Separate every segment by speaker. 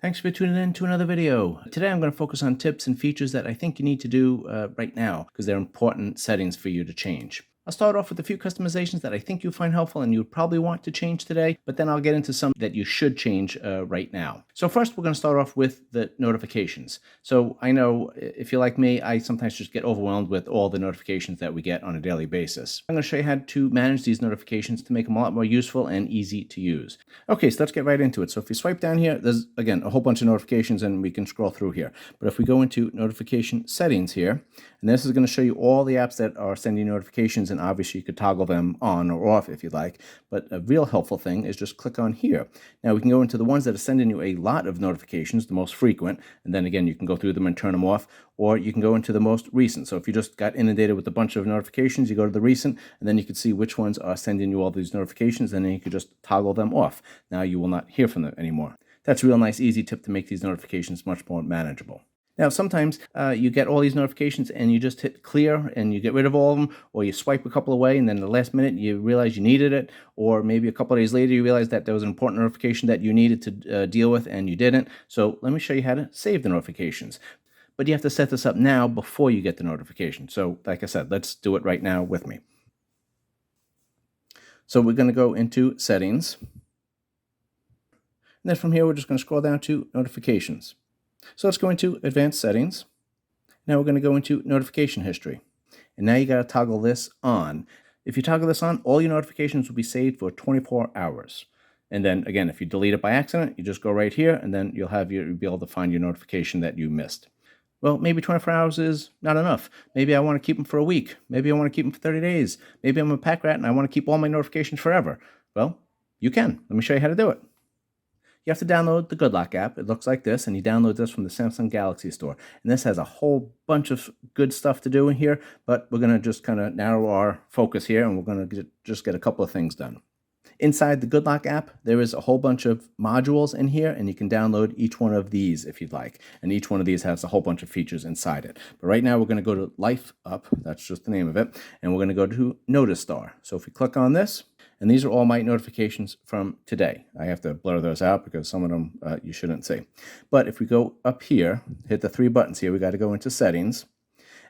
Speaker 1: Thanks for tuning in to another video. Today I'm going to focus on tips and features that I think you need to do right now because they're important settings for you to change. I'll start off with a few customizations that I think you'll find helpful and you'd probably want to change today, but then I'll get into some that you should change right now. So first, we're going to start off with the notifications. So I know if you're like me, I sometimes just get overwhelmed with all the notifications that we get on a daily basis. I'm going to show you how to manage these notifications to make them a lot more useful and easy to use. Okay, so let's get right into it. So if you swipe down here, there's, again, a whole bunch of notifications and we can scroll through here. But if we go into notification settings here, and this is going to show you all the apps that are sending notifications, and obviously you could toggle them on or off if you like. But a real helpful thing is just click on here. Now we can go into the ones that are sending you a lot of notifications, the most frequent, and then again you can go through them and turn them off, or you can go into the most recent. So if you just got inundated with a bunch of notifications, you go to the recent, and then you can see which ones are sending you all these notifications, and then you can just toggle them off. Now you will not hear from them anymore. That's a real nice, easy tip to make these notifications much more manageable. Now, sometimes you get all these notifications and you just hit clear and you get rid of all of them, or you swipe a couple away and then the last minute you realize you needed it, or maybe a couple of days later you realize that there was an important notification that you needed to deal with and you didn't. So let me show you how to save the notifications. But you have to set this up now before you get the notification. So like I said, let's do it right now with me. So we're going to go into settings. And then from here, we're just going to scroll down to notifications. So let's go into advanced settings. Now we're going to go into notification history. And now you got to toggle this on. If you toggle this on, all your notifications will be saved for 24 hours. And then again, if you delete it by accident, you just go right here and then you'll be able to find your notification that you missed. Well, maybe 24 hours is not enough. Maybe I want to keep them for a week. Maybe I want to keep them for 30 days. Maybe I'm a pack rat and I want to keep all my notifications forever. Well, you can. Let me show you how to do it. You have to download the Good Lock app. It looks like this, and you download this from the Samsung Galaxy Store. And this has a whole bunch of good stuff to do in here, but we're going to just kind of narrow our focus here, and we're going to just get a couple of things done. Inside the Good Lock app, there is a whole bunch of modules in here, and you can download each one of these if you'd like. And each one of these has a whole bunch of features inside it. But right now, we're going to go to Life Up. That's just the name of it. And we're going to go to Notice Star. So if we click on this, and these are all my notifications from today. I have to blur those out because some of them you shouldn't see. But if we go up here, hit the three buttons here, we got to go into settings.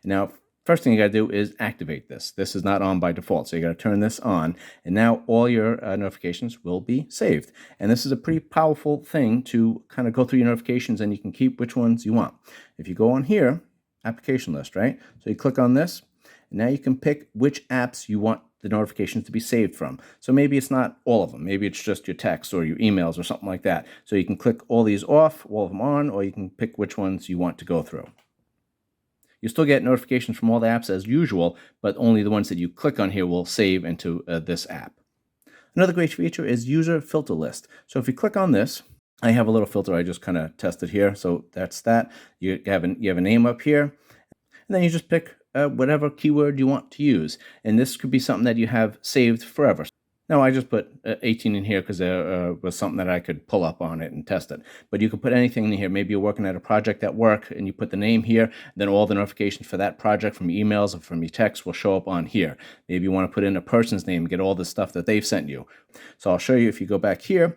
Speaker 1: And now, first thing you got to do is activate this. This is not on by default, so you got to turn this on. And now all your notifications will be saved. And this is a pretty powerful thing to kind of go through your notifications, and you can keep which ones you want. If you go on here, application list, right? So you click on this, and now you can pick which apps you want the notifications to be saved from. So maybe it's not all of them. Maybe it's just your texts or your emails or something like that. So you can click all these off, all of them on, or you can pick which ones you want to go through. You still get notifications from all the apps as usual, but only the ones that you click on here will save into this app. Another great feature is user filter list. So if you click on this, I have a little filter I just kind of tested here. So that's that. You have a name up here, and then you just pick whatever keyword you want to use. And this could be something that you have saved forever. Now, I just put 18 in here because there was something that I could pull up on it and test it. But you could put anything in here. Maybe you're working at a project at work and you put the name here, then all the notifications for that project from your emails or from your texts will show up on here. Maybe you want to put in a person's name and get all the stuff that they've sent you. So I'll show you if you go back here,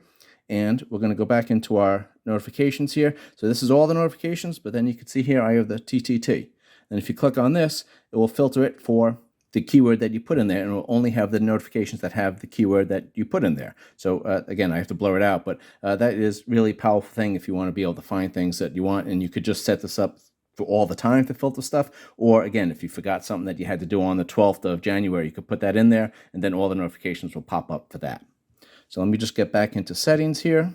Speaker 1: and we're going to go back into our notifications here. So this is all the notifications, but then you can see here I have the TTT. And if you click on this, it will filter it for the keyword that you put in there, and it will only have the notifications that have the keyword that you put in there. So again, I have to blur it out, but that is really a powerful thing if you want to be able to find things that you want, and you could just set this up for all the time to filter stuff. Or again, if you forgot something that you had to do on the 12th of January, you could put that in there, and then all the notifications will pop up for that. So let me just get back into settings here.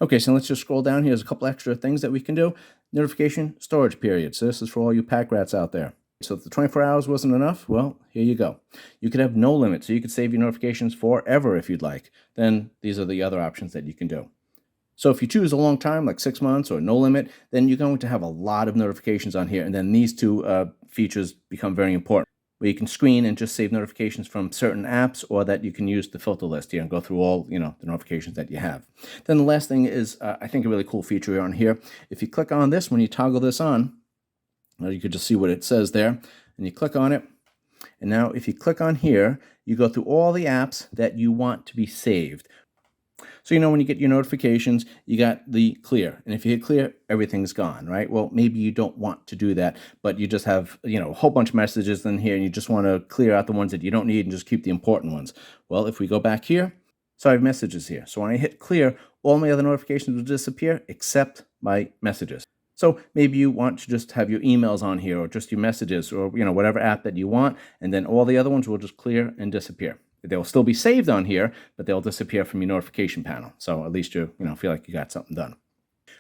Speaker 1: Okay, so let's just scroll down here. There's a couple extra things that we can do. Notification storage period. So this is for all you pack rats out there. So if the 24 hours wasn't enough, well, here you go. You could have no limit, so you could save your notifications forever if you'd like. Then these are the other options that you can do. So if you choose a long time, like 6 months or no limit, then you're going to have a lot of notifications on here. And then these two features become very important, where you can screen and just save notifications from certain apps, or that you can use the filter list here and go through all, the notifications that you have. Then the last thing is, I think a really cool feature on here. If you click on this, when you toggle this on, you could just see what it says there, and you click on it. And now if you click on here, you go through all the apps that you want to be saved. So, when you get your notifications, you got the clear. And if you hit clear, everything's gone, right? Well, maybe you don't want to do that, but you just have, a whole bunch of messages in here and you just want to clear out the ones that you don't need and just keep the important ones. Well, if we go back here, so I have messages here. So when I hit clear, all my other notifications will disappear except my messages. So maybe you want to just have your emails on here or just your messages or, whatever app that you want. And then all the other ones will just clear and disappear. They'll still be saved on here, but they'll disappear from your notification panel. So at least you feel like you got something done.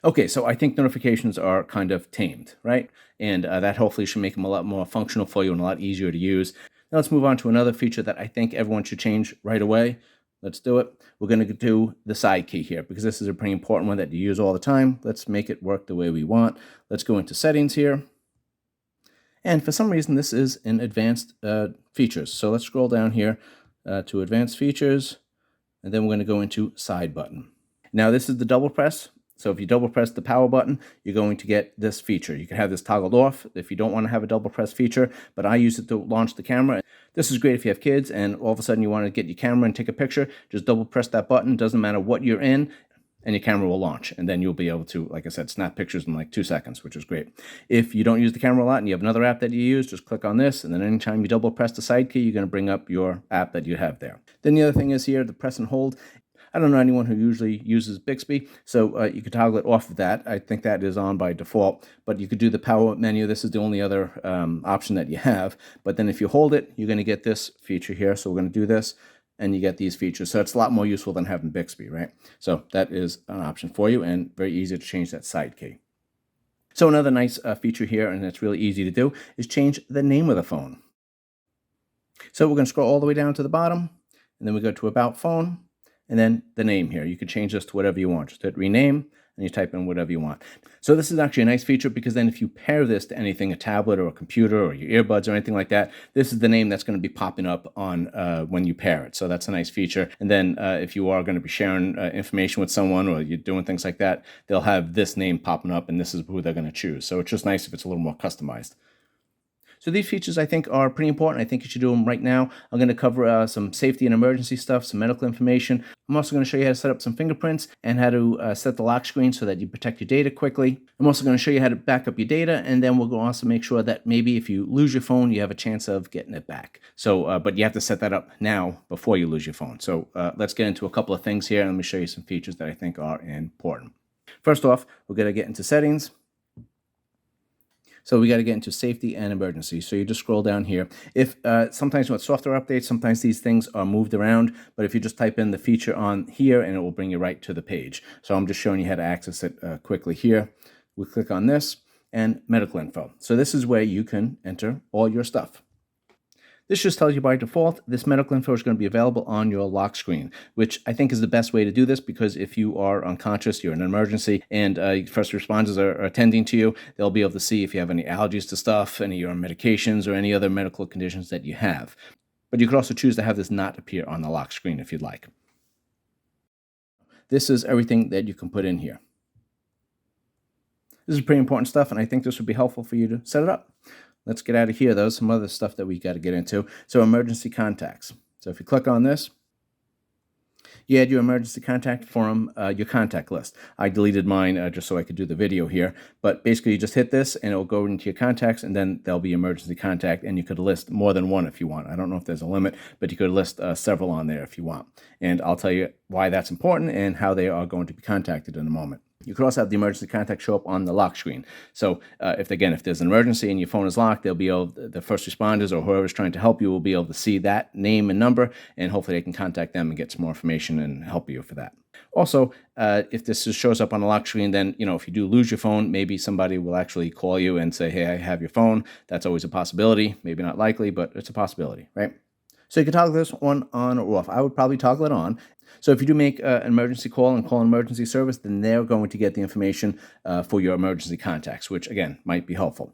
Speaker 1: Okay, so I think notifications are kind of tamed, right? And that hopefully should make them a lot more functional for you and a lot easier to use. Now let's move on to another feature that I think everyone should change right away. Let's do it. We're going to do the side key here because this is a pretty important one that you use all the time. Let's make it work the way we want. Let's go into settings here. And for some reason, this is in advanced features. So let's scroll down here to advanced features, and then we're going to go into side button. Now this is the double press. So if you double press the power button, you're going to get this feature. You can have this toggled off if you don't want to have a double press feature, but I use it to launch the camera. This is great if you have kids and all of a sudden you want to get your camera and take a picture. Just double press that button. Doesn't matter what you're in, and your camera will launch. And then you'll be able to, like I said, snap pictures in like 2 seconds, which is great. If you don't use the camera a lot and you have another app that you use, just click on this. And then anytime you double press the side key, you're going to bring up your app that you have there. Then the other thing is here, the press and hold. I don't know anyone who usually uses Bixby, so you could toggle it off of that. I think that is on by default, but you could do the power menu. This is the only other option that you have. But then if you hold it, you're going to get this feature here. So we're going to do this, and you get these features. So it's a lot more useful than having Bixby, right? So that is an option for you and very easy to change that side key. So another nice feature here, and it's really easy to do, is change the name of the phone. So we're going to scroll all the way down to the bottom, and then we go to About Phone, and then the name here. You can change this to whatever you want. Just hit rename, and you type in whatever you want. So this is actually a nice feature because then if you pair this to anything, a tablet or a computer or your earbuds or anything like that, this is the name that's going to be popping up on when you pair it. So that's a nice feature. And then if you are going to be sharing information with someone or you're doing things like that, they'll have this name popping up and this is who they're going to choose. So it's just nice if it's a little more customized. So these features I think are pretty important. I think you should do them right now. I'm going to cover some safety and emergency stuff, some medical information. I'm also going to show you how to set up some fingerprints and how to set the lock screen so that you protect your data quickly. I'm also going to show you how to back up your data, and then we'll also make sure that maybe if you lose your phone, you have a chance of getting it back. So, but you have to set that up now before you lose your phone. So let's get into a couple of things here, and let me show you some features that I think are important. First off, we're going to get into settings. So we got to get into safety and emergency. So you just scroll down here. If sometimes with software updates, sometimes these things are moved around, but if you just type in the feature on here and it will bring you right to the page. So I'm just showing you how to access it quickly here. We click on this and medical info. So this is where you can enter all your stuff. This just tells you by default, this medical info is going to be available on your lock screen, which I think is the best way to do this because if you are unconscious, you're in an emergency, and first responders are attending to you, they'll be able to see if you have any allergies to stuff, any of your medications, or any other medical conditions that you have. But you could also choose to have this not appear on the lock screen if you'd like. This is everything that you can put in here. This is pretty important stuff, and I think this would be helpful for you to set it up. Let's get out of here, though. Some other stuff that we got to get into. So emergency contacts. So if you click on this, you add your emergency contact from your contact list. I deleted mine just so I could do the video here. But basically, you just hit this, and it'll go into your contacts, and then there'll be emergency contact, and you could list more than one if you want. I don't know if there's a limit, but you could list several on there if you want. And I'll tell you why that's important and how they are going to be contacted in a moment. You could also have the emergency contact show up on the lock screen. So if there's an emergency and your phone is locked, they'll be able, the first responders or whoever's trying to help you will be able to see that name and number, and hopefully they can contact them and get some more information and help you for that. Also, if this just shows up on the lock screen, then, if you do lose your phone, maybe somebody will actually call you and say, hey, I have your phone. That's always a possibility. Maybe not likely, but it's a possibility, right? So you can toggle this one on or off. I would probably toggle it on. So if you do make an emergency call and call an emergency service, then they're going to get the information for your emergency contacts, which, again, might be helpful.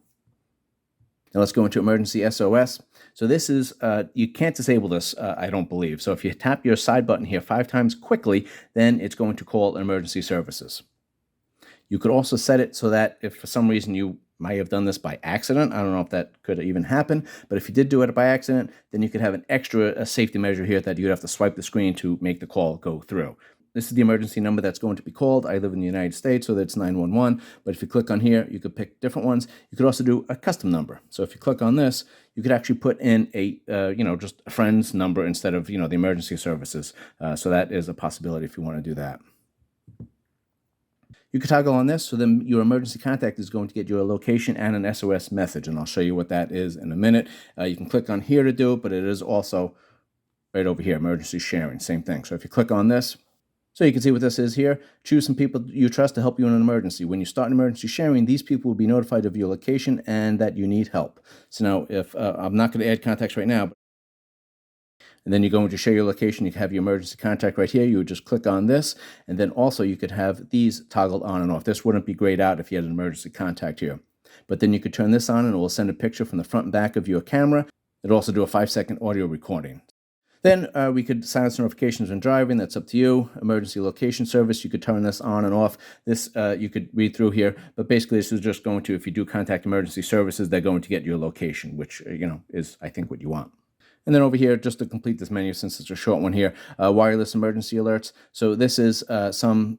Speaker 1: Now let's go into emergency SOS. So this is, you can't disable this, I don't believe. So if you tap your side button here 5 times quickly, then it's going to call emergency services. You could also set it so that if for some reason you might have done this by accident, I don't know if that could even happen, but if you did do it by accident, then you could have an extra safety measure here that you'd have to swipe the screen to make the call go through. This is the emergency number that's going to be called. I live in the United States, so that's 911. But if you click on here, you could pick different ones. You could also do a custom number. So if you click on this, you could actually put in a, just a friend's number instead of, the emergency services. So that is a possibility if you want to do that. You could toggle on this, so then your emergency contact is going to get your location and an SOS message, and I'll show you what that is in a minute. You can click on here to do it, but it is also right over here, emergency sharing, same thing. So if you click on this, so you can see what this is here. Choose some people you trust to help you in an emergency. When you start an emergency sharing, these people will be notified of your location and that you need help. So now, if I'm not going to add contacts right now, and then you go into share your location, you can have your emergency contact right here. You would just click on this, and then also you could have these toggled on and off. This wouldn't be grayed out if you had an emergency contact here. But then you could turn this on and it will send a picture from the front and back of your camera. It'll also do a 5-second audio recording. Then we could silence notifications when driving. That's up to you. Emergency location service, you could turn this on and off. This you could read through here, but basically this is just going to, if you do contact emergency services, they're going to get your location, which is, I think, what you want. And then over here, just to complete this menu, since it's a short one here, wireless emergency alerts. So this is some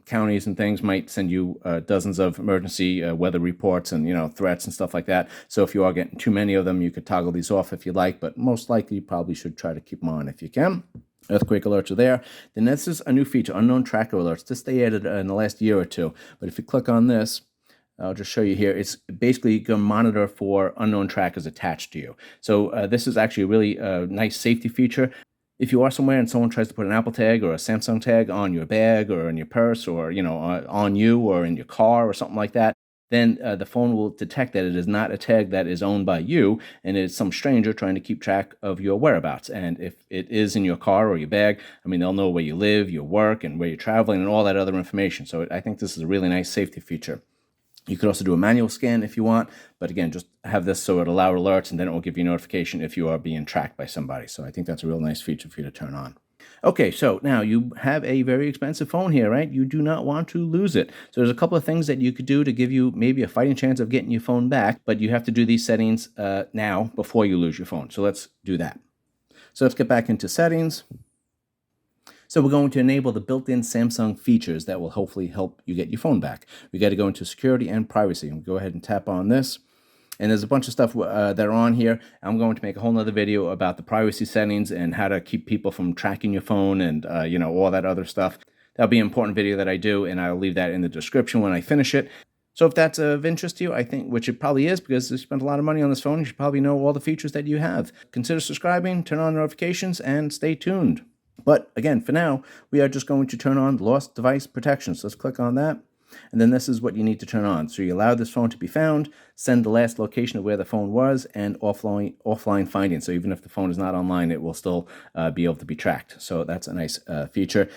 Speaker 1: counties and things might send you dozens of emergency weather reports and, threats and stuff like that. So if you are getting too many of them, you could toggle these off if you like, but most likely you probably should try to keep them on if you can. Earthquake alerts are there. Then this is a new feature, unknown tracker alerts. This they added in the last year or two. But if you click on this, I'll just show you here. It's basically going to monitor for unknown trackers attached to you. So this is actually a really nice safety feature. If you are somewhere and someone tries to put an Apple tag or a Samsung tag on your bag or in your purse or on you or in your car or something like that, then the phone will detect that it is not a tag that is owned by you and it's some stranger trying to keep track of your whereabouts. And if it is in your car or your bag, they'll know where you live, your work, and where you're traveling and all that other information. So I think this is a really nice safety feature. You could also do a manual scan if you want, but again, just have this so it'll allow alerts and then it will give you notification if you are being tracked by somebody. So I think that's a real nice feature for you to turn on. Okay, so now you have a very expensive phone here, right? You do not want to lose it. So there's a couple of things that you could do to give you maybe a fighting chance of getting your phone back, but you have to do these settings now before you lose your phone. So let's do that. So let's get back into settings. So we're going to enable the built-in Samsung features that will hopefully help you get your phone back. We got to go into security and privacy. And go ahead and tap on this. And there's a bunch of stuff that are on here. I'm going to make a whole nother video about the privacy settings and how to keep people from tracking your phone and all that other stuff. That'll be an important video that I do, and I'll leave that in the description when I finish it. So if that's of interest to you, I think, which it probably is because you spent a lot of money on this phone, you should probably know all the features that you have. Consider subscribing, turn on notifications, and stay tuned. But again, for now, we are just going to turn on lost device protection. So let's click on that. And then this is what you need to turn on. So you allow this phone to be found, send the last location of where the phone was, and offline finding. So even if the phone is not online, it will still be able to be tracked. So that's a nice feature.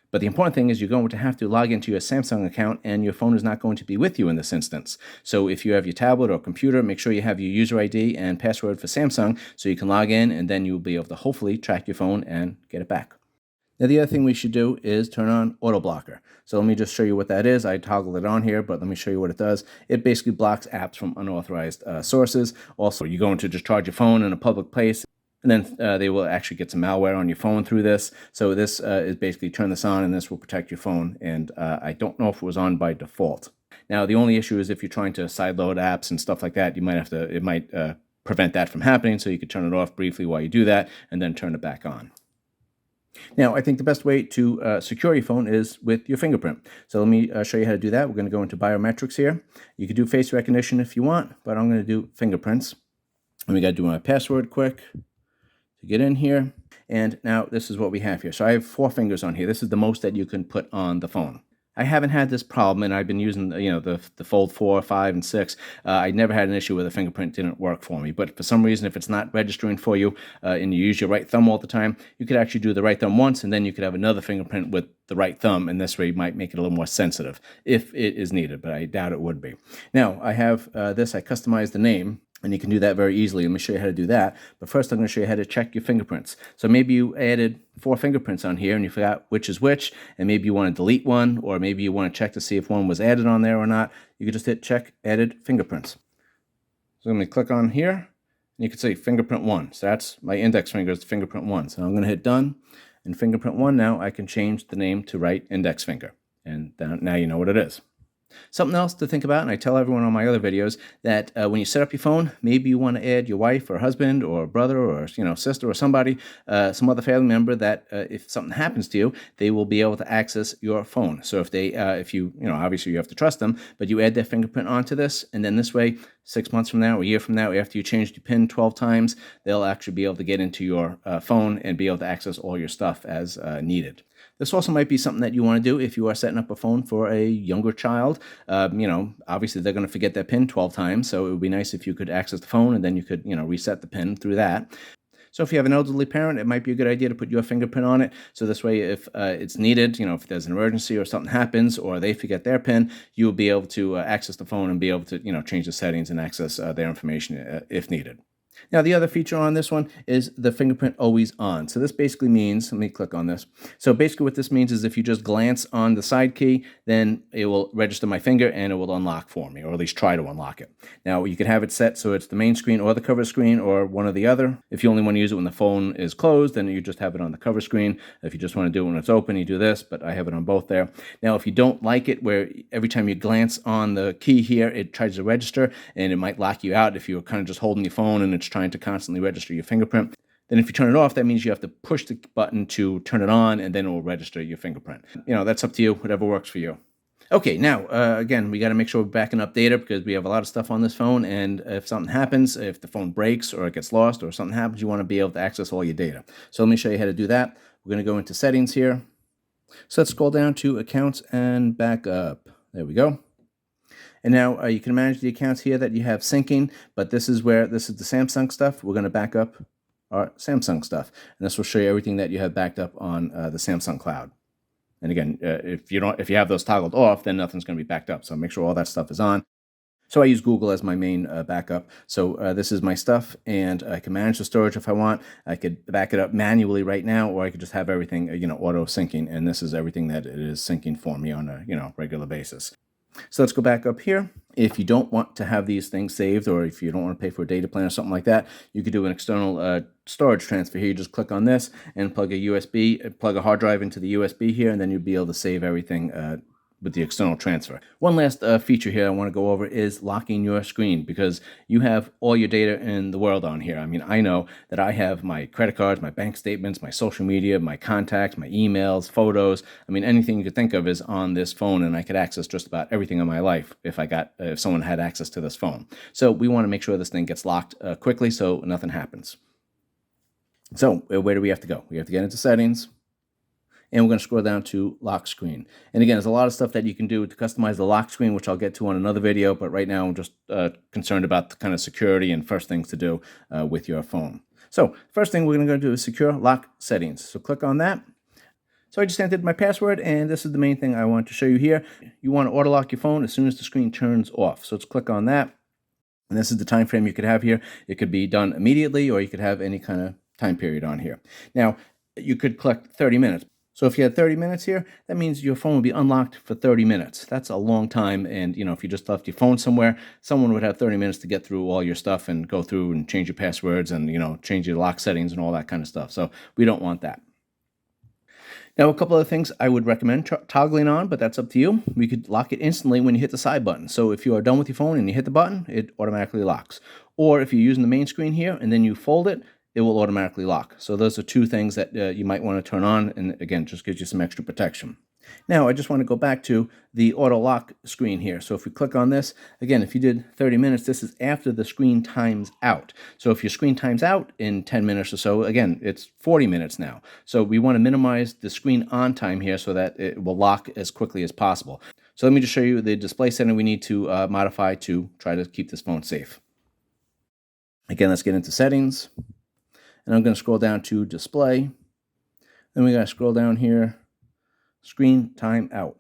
Speaker 1: But the important thing is you're going to have to log into your Samsung account and your phone is not going to be with you in this instance. So if you have your tablet or computer, make sure you have your user ID and password for Samsung so you can log in and then you'll be able to hopefully track your phone and get it back. Now the other thing we should do is turn on auto blocker. So let me just show you what that is. I toggled it on here, but let me show you what it does. It basically blocks apps from unauthorized sources. Also, you're going to just charge your phone in a public place. And then they will actually get some malware on your phone through this. So this is basically turn this on and this will protect your phone. And I don't know if it was on by default. Now, the only issue is if you're trying to sideload apps and stuff like that, you might have to, it might prevent that from happening. So you could turn it off briefly while you do that and then turn it back on. Now, I think the best way to secure your phone is with your fingerprint. So let me show you how to do that. We're going to go into biometrics here. You can do face recognition if you want, but I'm going to do fingerprints. And we got to do my password quick to get in here. And now this is what we have here. So I have 4 fingers on here. This is the most that you can put on the phone. I haven't had this problem, and I've been using the Fold 4, 5, and 6. I never had an issue where the fingerprint didn't work for me. But for some reason, if it's not registering for you and you use your right thumb all the time, you could actually do the right thumb once, and then you could have another fingerprint with the right thumb, and this way you might make it a little more sensitive if it is needed, but I doubt it would be. Now, I have this. I customized the name. And you can do that very easily. Let me show you how to do that. But first, I'm going to show you how to check your fingerprints. So maybe you added 4 fingerprints on here and you forgot which is which. And maybe you want to delete one, or maybe you want to check to see if one was added on there or not. You can just hit check added fingerprints. So I'm going to click on here. And you can say fingerprint 1. So that's my index finger is fingerprint 1. So I'm going to hit done. In fingerprint 1 now, I can change the name to right index finger. And now you know what it is. Something else to think about, and I tell everyone on my other videos, that when you set up your phone, maybe you want to add your wife or husband or brother or sister or somebody, some other family member that if something happens to you, they will be able to access your phone. So if you obviously you have to trust them, but you add their fingerprint onto this, and then this way, 6 months from now, a year from now, after you changed your PIN 12 times, they'll actually be able to get into your phone and be able to access all your stuff as needed. This also might be something that you want to do if you are setting up a phone for a younger child. Obviously they're going to forget their PIN 12 times, so it would be nice if you could access the phone and then you could, reset the PIN through that. So if you have an elderly parent, it might be a good idea to put your fingerprint on it. So this way, if it's needed, if there's an emergency or something happens or they forget their PIN, you'll be able to access the phone and be able to, change the settings and access their information if needed. Now, the other feature on this one is the fingerprint always on. So this basically means, let me click on this. So basically what this means is if you just glance on the side key, then it will register my finger and it will unlock for me, or at least try to unlock it. Now, you can have it set so it's the main screen or the cover screen or one or the other. If you only want to use it when the phone is closed, then you just have it on the cover screen. If you just want to do it when it's open, you do this, but I have it on both there. Now, if you don't like it where every time you glance on the key here, it tries to register and it might lock you out if you're kind of just holding your phone and it's trying to constantly register your fingerprint. Then if you turn it off, that means you have to push the button to turn it on and then it will register your fingerprint. That's up to you, whatever works for you. Okay, now, again, we got to make sure we're backing up data because we have a lot of stuff on this phone, and if something happens, if the phone breaks or it gets lost or something happens, you want to be able to access all your data. So let me show you how to do that. We're going to go into settings here. So let's scroll down to accounts and backup. There we go. And now you can manage the accounts here that you have syncing, but this is the Samsung stuff. We're going to back up our Samsung stuff. And this will show you everything that you have backed up on the Samsung cloud. And again, if you have those toggled off, then nothing's going to be backed up. So make sure all that stuff is on. So I use Google as my main backup. So this is my stuff, and I can manage the storage if I want. I could back it up manually right now, or I could just have everything, auto syncing. And this is everything that it is syncing for me on a, regular basis. So let's go back up here. If you don't want to have these things saved, or if you don't want to pay for a data plan or something like that, you could do an external storage transfer here. You just click on this and plug a hard drive into the USB here, and then you'll be able to save everything with the external transfer. One last feature here I want to go over is locking your screen, because you have all your data in the world on here. I mean, I know that I have my credit cards, my bank statements, my social media, my contacts, my emails, photos. I mean, anything you could think of is on this phone, and I could access just about everything in my life if someone had access to this phone. So we want to make sure this thing gets locked quickly so nothing happens. So where do we have to go? We have to get into settings. And we're going to scroll down to lock screen. And again, there's a lot of stuff that you can do to customize the lock screen, which I'll get to on another video. But right now, I'm just concerned about the kind of security and first things to do with your phone. So first thing we're going to go do is secure lock settings. So click on that. So I just entered my password, and this is the main thing I want to show you here. You want to auto lock your phone as soon as the screen turns off. So let's click on that. And this is the time frame you could have here. It could be done immediately, or you could have any kind of time period on here. Now, you could click 30 minutes. So if you had 30 minutes here, that means your phone will be unlocked for 30 minutes. That's a long time. And, if you just left your phone somewhere, someone would have 30 minutes to get through all your stuff and go through and change your passwords and, change your lock settings and all that kind of stuff. So we don't want that. Now, a couple of things I would recommend toggling on, but that's up to you. We could lock it instantly when you hit the side button. So if you are done with your phone and you hit the button, it automatically locks. Or if you're using the main screen here and then you fold it, it will automatically lock. So those are two things that you might want to turn on, and again, just gives you some extra protection. Now, I just want to go back to the auto lock screen here. So if we click on this, again, if you did 30 minutes, this is after the screen times out. So if your screen times out in 10 minutes or so, again, it's 40 minutes now. So we want to minimize the screen on time here so that it will lock as quickly as possible. So let me just show you the display setting we need to modify to try to keep this phone safe. Again, let's get into settings. And I'm going to scroll down to display. Then we got to scroll down here, screen time out.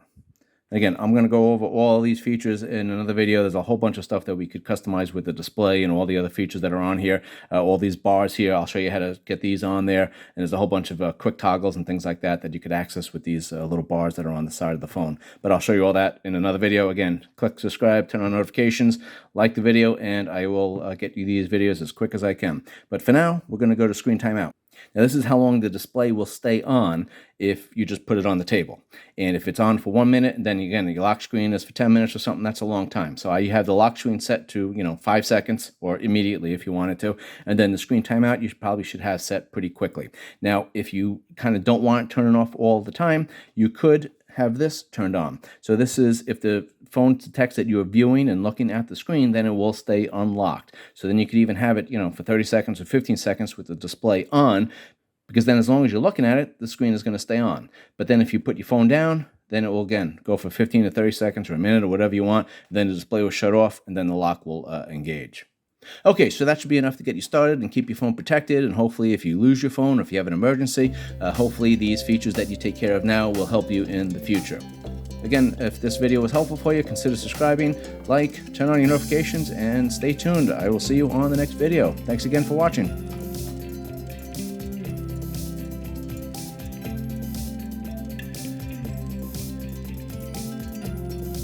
Speaker 1: Again, I'm going to go over all these features in another video. There's a whole bunch of stuff that we could customize with the display and all the other features that are on here. All these bars here, I'll show you how to get these on there. And there's a whole bunch of quick toggles and things like that that you could access with these little bars that are on the side of the phone. But I'll show you all that in another video. Again, click subscribe, turn on notifications, like the video, and I will get you these videos as quick as I can. But for now, we're going to go to screen timeout. Now, this is how long the display will stay on if you just put it on the table. And if it's on for 1 minute, and then again, your lock screen is for 10 minutes or something, that's a long time. So you have the lock screen set to, 5 seconds or immediately if you wanted to. And then the screen timeout, you probably should have set pretty quickly. Now, if you kind of don't want it turning off all the time, you could have this turned on. So this is if the phone detects that you are viewing and looking at the screen, then it will stay unlocked. So then you could even have it, for 30 seconds or 15 seconds with the display on, because then as long as you're looking at it, the screen is going to stay on. But then if you put your phone down, then it will again go for 15 to 30 seconds or a minute or whatever you want. Then the display will shut off and then the lock will engage. Okay, so that should be enough to get you started and keep your phone protected, and hopefully if you lose your phone or if you have an emergency, hopefully these features that you take care of now will help you in the future. Again, if this video was helpful for you, consider subscribing, like, turn on your notifications, and stay tuned. I will see you on the next video. Thanks again for watching.